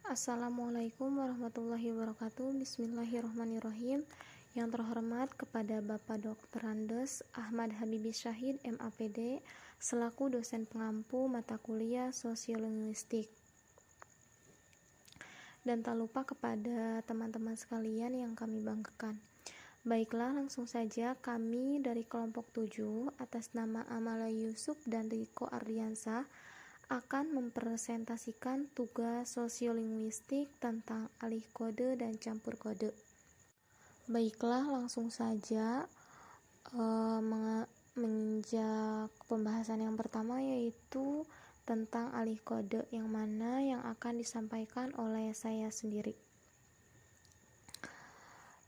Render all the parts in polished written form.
Assalamualaikum warahmatullahi wabarakatuh. Bismillahirrahmanirrahim. Yang terhormat kepada Bapak Dr. Andes Ahmad Habibi Syahid MAPD selaku dosen pengampu mata kuliah Sosiolinguistik. Dan tak lupa kepada teman-teman sekalian yang kami banggakan. Baiklah, langsung saja kami dari kelompok 7 atas nama Amala Yusuf dan Riko Ardiansah akan mempresentasikan tugas sosiolinguistik tentang alih kode dan campur kode. Baiklah, langsung saja menginjak pembahasan yang pertama, yaitu tentang alih kode, yang mana yang akan disampaikan oleh saya sendiri.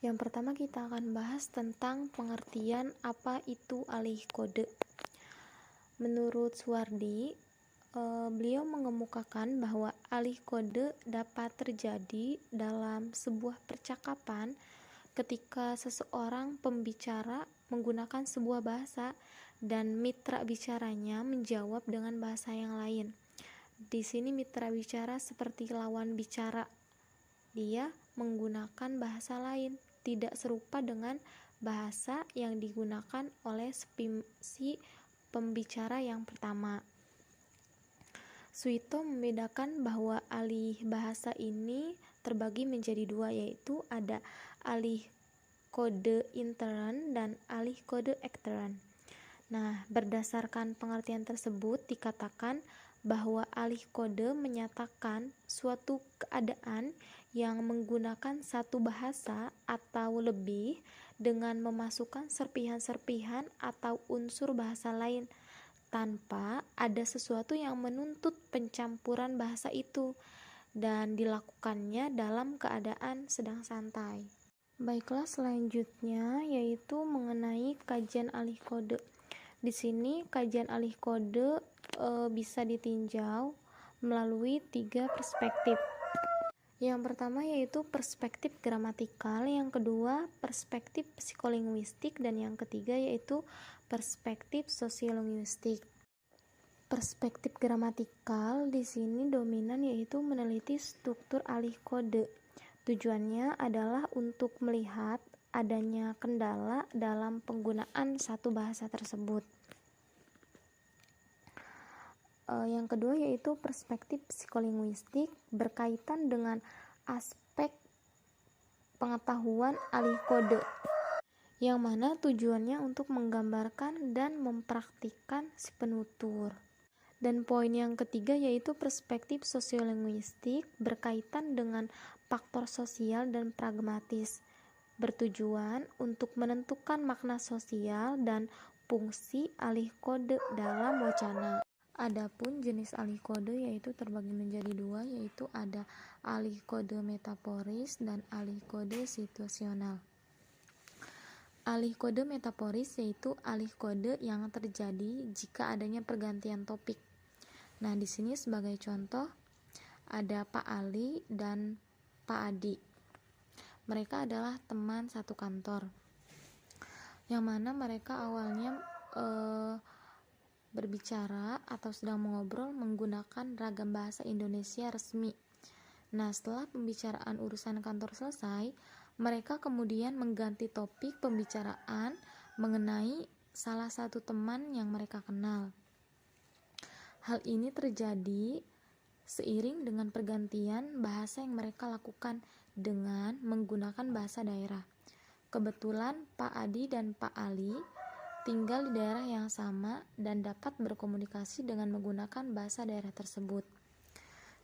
Yang pertama kita akan bahas tentang pengertian apa itu alih kode. Menurut Suwardi, beliau mengemukakan bahwa alih kode dapat terjadi dalam sebuah percakapan ketika seseorang pembicara menggunakan sebuah bahasa dan mitra bicaranya menjawab dengan bahasa yang lain. Di sini mitra bicara seperti lawan bicara. Dia menggunakan bahasa lain, tidak serupa dengan bahasa yang digunakan oleh si pembicara yang pertama. Suito membedakan bahwa alih bahasa ini terbagi menjadi dua, yaitu ada alih kode intern dan alih kode ekstern. Nah, berdasarkan pengertian tersebut dikatakan bahwa alih kode menyatakan suatu keadaan yang menggunakan satu bahasa atau lebih dengan memasukkan serpihan-serpihan atau unsur bahasa lain tanpa ada sesuatu yang menuntut pencampuran bahasa itu, dan dilakukannya dalam keadaan sedang santai. Baiklah, selanjutnya yaitu mengenai kajian alih kode. Di sini kajian alih kode bisa ditinjau melalui 3 perspektif. Yang pertama yaitu perspektif gramatikal, yang kedua perspektif psikolinguistik, dan yang ketiga yaitu perspektif sosiolinguistik. Perspektif gramatikal di sini dominan yaitu meneliti struktur alih kode. Tujuannya adalah untuk melihat adanya kendala dalam penggunaan satu bahasa tersebut. Yang kedua yaitu perspektif psikolinguistik, berkaitan dengan aspek pengetahuan alih kode, yang mana tujuannya untuk menggambarkan dan mempraktikkan si penutur. Dan poin yang ketiga yaitu perspektif sosiolinguistik, berkaitan dengan faktor sosial dan pragmatis, bertujuan untuk menentukan makna sosial dan fungsi alih kode dalam wacana. Adapun jenis alih kode yaitu terbagi menjadi dua, yaitu ada alih kode metaforis dan alih kode situasional. Alih kode metaforis yaitu alih kode yang terjadi jika adanya pergantian topik. Nah, di sini sebagai contoh ada Pak Ali dan Pak Adi. Mereka adalah teman satu kantor, yang mana mereka awalnya berbicara atau sedang mengobrol menggunakan ragam bahasa Indonesia resmi. Nah, setelah pembicaraan urusan kantor selesai, mereka kemudian mengganti topik pembicaraan mengenai salah satu teman yang mereka kenal. Hal ini terjadi seiring dengan pergantian bahasa yang mereka lakukan dengan menggunakan bahasa daerah. Kebetulan Pak Adi dan Pak Ali tinggal di daerah yang sama dan dapat berkomunikasi dengan menggunakan bahasa daerah tersebut.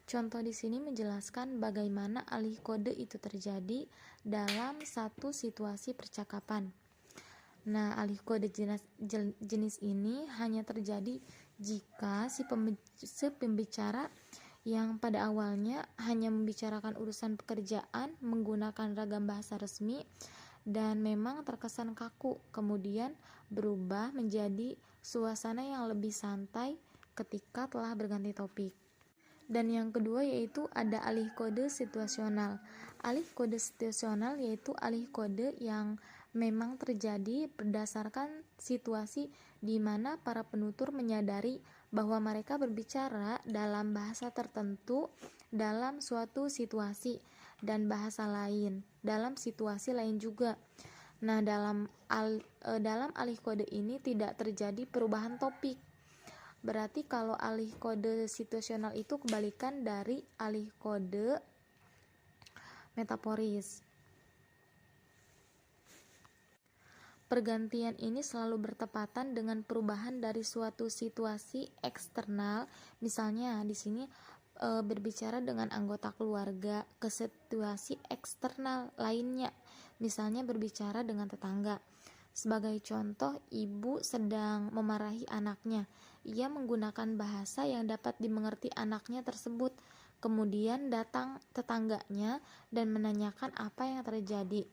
Contoh di sini menjelaskan bagaimana alih kode itu terjadi dalam satu situasi percakapan. Nah, alih kode jenis ini hanya terjadi jika si pembicara yang pada awalnya hanya membicarakan urusan pekerjaan menggunakan ragam bahasa resmi dan memang terkesan kaku, kemudian berubah menjadi suasana yang lebih santai ketika telah berganti topik. Dan yang kedua yaitu ada alih kode situasional. Alih kode situasional yaitu alih kode yang memang terjadi berdasarkan situasi di mana para penutur menyadari bahwa mereka berbicara dalam bahasa tertentu dalam suatu situasi dan bahasa lain dalam situasi lain juga. Nah, dalam alih kode ini tidak terjadi perubahan topik. Berarti kalau alih kode situasional itu kebalikan dari alih kode metaforis. Pergantian ini selalu bertepatan dengan perubahan dari suatu situasi eksternal. Misalnya di sini berbicara dengan anggota keluarga ke situasi eksternal lainnya. Misalnya berbicara dengan tetangga. Sebagai contoh, ibu sedang memarahi anaknya. Ia menggunakan bahasa yang dapat dimengerti anaknya tersebut. Kemudian datang tetangganya dan menanyakan apa yang terjadi.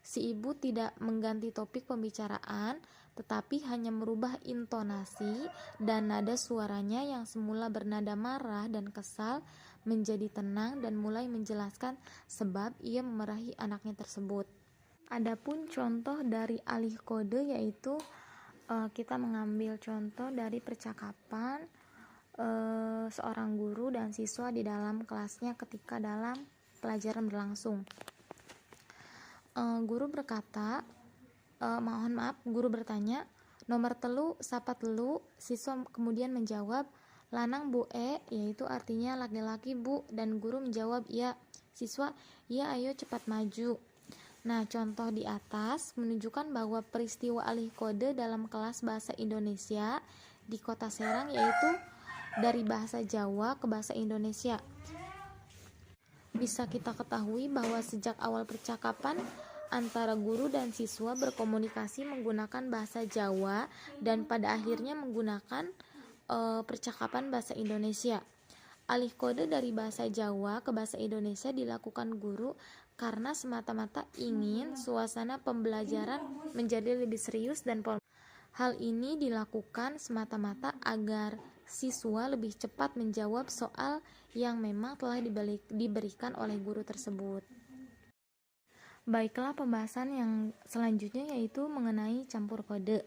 Si ibu tidak mengganti topik pembicaraan, tetapi hanya merubah intonasi dan nada suaranya yang semula bernada marah dan kesal menjadi tenang dan mulai menjelaskan sebab ia memarahi anaknya tersebut. Adapun contoh dari alih kode yaitu kita mengambil contoh dari percakapan seorang guru dan siswa di dalam kelasnya ketika dalam pelajaran berlangsung. Guru berkata, guru bertanya, nomor telu, sapa telu. Siswa kemudian menjawab, lanang bu yaitu artinya laki-laki bu, dan guru menjawab, iya. Siswa, iya ayo cepat maju. Nah, contoh di atas menunjukkan bahwa peristiwa alih kode dalam kelas bahasa Indonesia di Kota Serang yaitu dari bahasa Jawa ke bahasa Indonesia. Bisa kita ketahui bahwa sejak awal percakapan antara guru dan siswa berkomunikasi menggunakan bahasa Jawa dan pada akhirnya menggunakan percakapan bahasa Indonesia. Alih kode dari bahasa Jawa ke bahasa Indonesia dilakukan guru karena semata-mata ingin suasana pembelajaran menjadi lebih serius dan formal. Hal ini dilakukan semata-mata agar siswa lebih cepat menjawab soal yang memang telah diberikan oleh guru tersebut. Baiklah, pembahasan yang selanjutnya yaitu mengenai campur kode.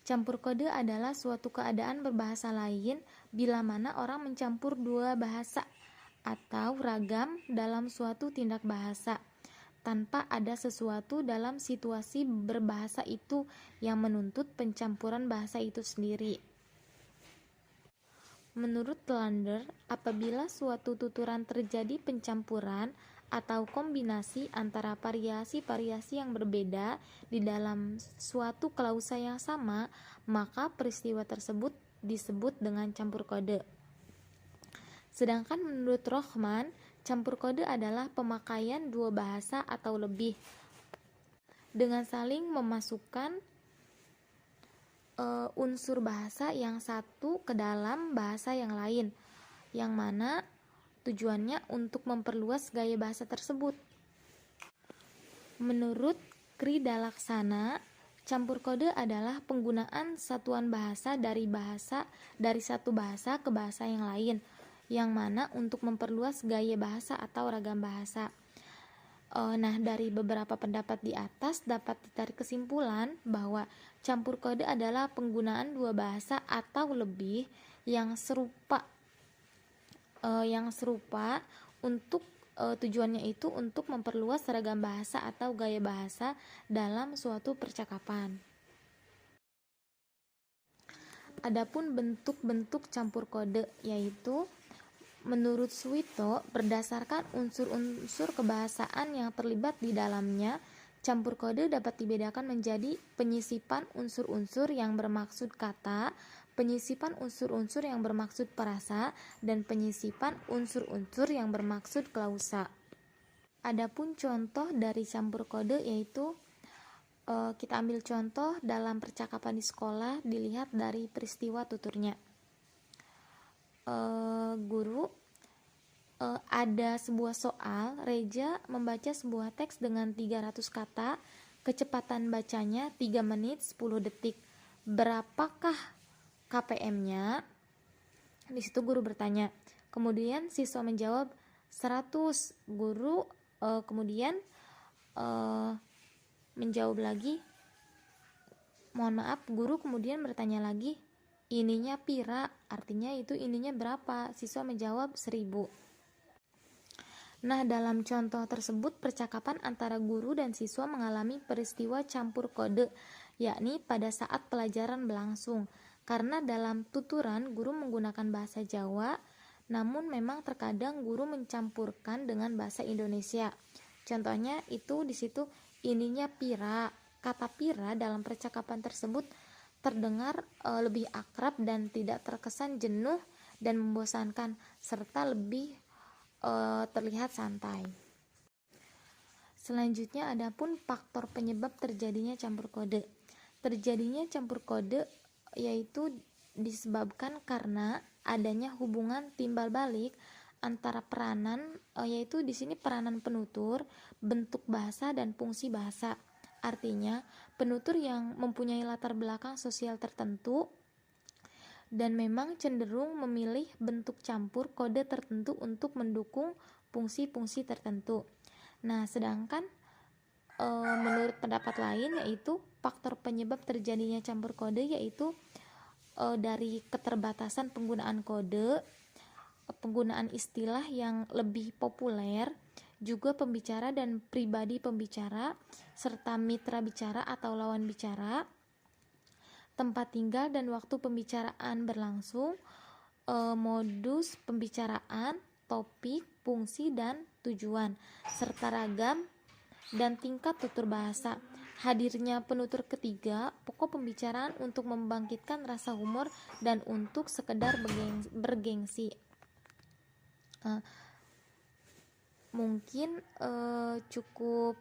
Campur kode adalah suatu keadaan berbahasa lain bila mana orang mencampur dua bahasa atau ragam dalam suatu tindak bahasa tanpa ada sesuatu dalam situasi berbahasa itu yang menuntut pencampuran bahasa itu sendiri. Menurut Lander, apabila suatu tuturan terjadi pencampuran atau kombinasi antara variasi-variasi yang berbeda di dalam suatu klausa yang sama, maka peristiwa tersebut disebut dengan campur kode. Sedangkan menurut Rohman, campur kode adalah pemakaian dua bahasa atau lebih dengan saling memasukkan unsur bahasa yang satu ke dalam bahasa yang lain, yang mana tujuannya untuk memperluas gaya bahasa tersebut. Menurut Kridalaksana, campur kode adalah penggunaan satuan bahasa dari satu bahasa ke bahasa yang lain, yang mana untuk memperluas gaya bahasa atau ragam bahasa. Nah, dari beberapa pendapat di atas dapat ditarik kesimpulan bahwa campur kode adalah penggunaan dua bahasa atau lebih yang serupa untuk tujuannya itu untuk memperluas ragam bahasa atau gaya bahasa dalam suatu percakapan. Adapun bentuk-bentuk campur kode yaitu menurut Suwito, berdasarkan unsur-unsur kebahasaan yang terlibat di dalamnya, campur kode dapat dibedakan menjadi penyisipan unsur-unsur yang bermaksud kata, penyisipan unsur-unsur yang bermaksud perasa, dan penyisipan unsur-unsur yang bermaksud klausa. Adapun contoh dari campur kode yaitu kita ambil contoh dalam percakapan di sekolah dilihat dari peristiwa tuturnya. Guru, ada sebuah soal, Reja membaca sebuah teks dengan 300 kata, kecepatan bacanya 3 menit 10 detik. Berapakah KPM-nya? Di situ guru bertanya. Kemudian siswa menjawab 100. Guru kemudian menjawab lagi. Mohon maaf, guru kemudian bertanya lagi. ininya pira, artinya itu ininya berapa? Siswa menjawab 1000. Nah, dalam contoh tersebut percakapan antara guru dan siswa mengalami peristiwa campur kode, yakni pada saat pelajaran berlangsung. Karena dalam tuturan guru menggunakan bahasa Jawa, namun memang terkadang guru mencampurkan dengan bahasa Indonesia. Contohnya itu di situ ininya pira. Kata pira dalam percakapan tersebut terdengar lebih akrab dan tidak terkesan jenuh dan membosankan, serta lebih terlihat santai. Selanjutnya adapun faktor penyebab terjadinya campur kode. Terjadinya campur kode yaitu disebabkan karena adanya hubungan timbal balik antara peranan, yaitu di sini peranan penutur, bentuk bahasa dan fungsi bahasa. Artinya, penutur yang mempunyai latar belakang sosial tertentu dan memang cenderung memilih bentuk campur kode tertentu untuk mendukung fungsi-fungsi tertentu. Nah, sedangkan menurut pendapat lain yaitu faktor penyebab terjadinya campur kode yaitu dari keterbatasan penggunaan kode, penggunaan istilah yang lebih populer, juga pembicara dan pribadi pembicara, serta mitra bicara atau lawan bicara, tempat tinggal dan waktu pembicaraan berlangsung, modus pembicaraan, topik, fungsi, dan tujuan, serta ragam dan tingkat tutur bahasa. Hadirnya penutur ketiga, pokok pembicaraan untuk membangkitkan rasa humor dan untuk sekedar bergengsi. Mungkin cukup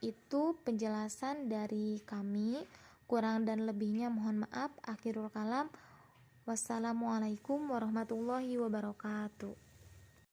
itu penjelasan dari kami. Kurang dan lebihnya mohon maaf. Akhirul kalam. Wassalamualaikum warahmatullahi wabarakatuh.